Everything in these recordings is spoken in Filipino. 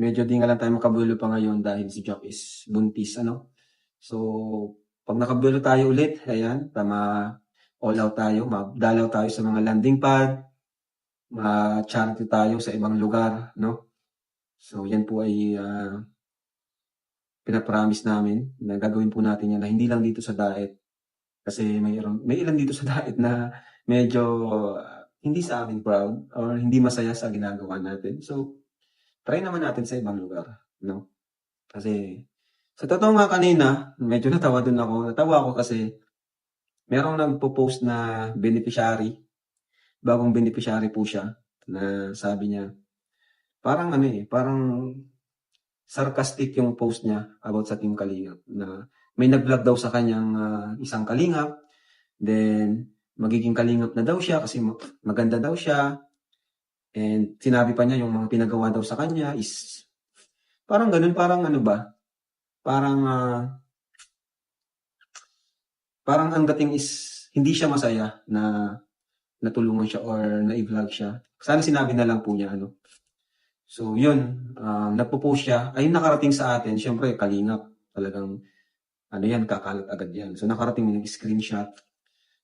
medyo di nga lang tayo makabuelo pa ngayon dahil si Jack is buntis, ano. So, pag nakabuelo tayo ulit, ayan, all out tayo, magdalaw tayo sa mga landing pad, ma-charity tayo sa ibang lugar, no. So, yan po ay pinapromise namin na gagawin po natin yan na hindi lang dito sa diet. Kasi may ilan dito sa diet na medyo hindi sa amin proud or hindi masaya sa ginagawa natin. So, try naman natin sa ibang lugar, no? Kasi sa totoo nga kanina, medyo natawa ako. Natawa ako kasi merong nagpo-post na beneficiary, bagong beneficiary po siya, na sabi niya, parang parang sarcastic yung post niya about sa Team Kalingap na may nag-vlog daw sa kanyang isang Kalingap, then magiging Kalingap na daw siya kasi maganda daw siya, and sinabi pa niya yung mga pinagawa daw sa kanya is parang ganun, parang ano ba, parang ang dating is hindi siya masaya na natulungan siya or na-i-vlog siya. Sana sinabi na lang po niya, ano. So, yun, nagpo-post siya. Ayun, nakarating sa atin, syempre, Kalingap. Talagang, ano yan, kakalat agad yan. So, nakarating yung screenshot.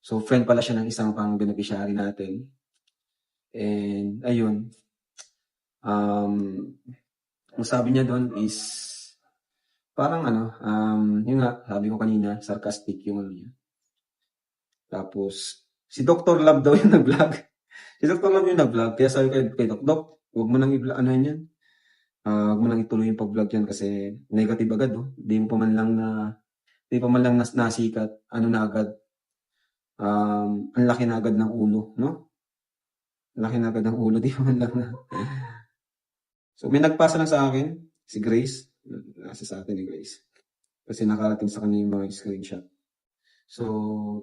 So, friend pala siya ng isang pang beneficiary natin. And, ayun, ang sabi niya doon is, parang yun nga, sabi ko kanina, sarcastic yung ano niya. Tapos, si Dr. Love daw yung nag-vlog. Si Dr. Love yung nag-vlog. Kaya sabi kay Doc, huwag mo nang ano yan. Huwag mo nang ituloy yung pag-vlog yan kasi negative agad, oh. Di pa man lang nasikat. Ano na agad. Ang laki na agad ng ulo, no? Ang laki na agad ng ulo. Di pa man lang na. So, may nagpasa lang sa akin, si Grace. Nasa sa atin ni Grace. Kasi nakarating sa kanya yung mga screenshot. So,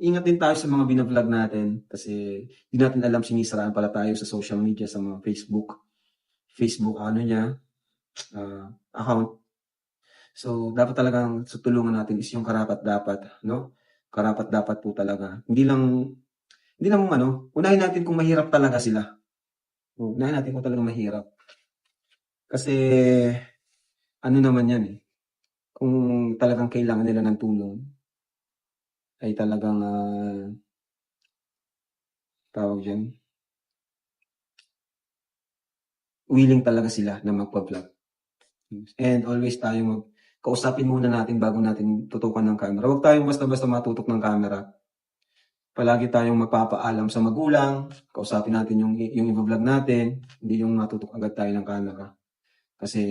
ingat din tayo sa mga binablog natin kasi hindi natin alam, sinisiraan pala tayo sa social media, sa mga Facebook account. So, dapat talagang tutulungan natin is yung karapat-dapat, no? Karapat-dapat po talaga. Hindi lang unahin natin kung mahirap talaga sila. Unahin natin kung talagang mahirap. Kasi, ano naman yan eh. Kung talagang kailangan nila ng tulong, ay talagang tawag dyan, willing talaga sila na magpa-vlog. And always tayo kausapin muna natin bago natin tutukan ng camera. Huwag tayong basta-basta matutok ng camera. Palagi tayong magpapaalam sa magulang, kausapin natin yung i-vlog natin, hindi yung matutok agad tayo ng camera. Kasi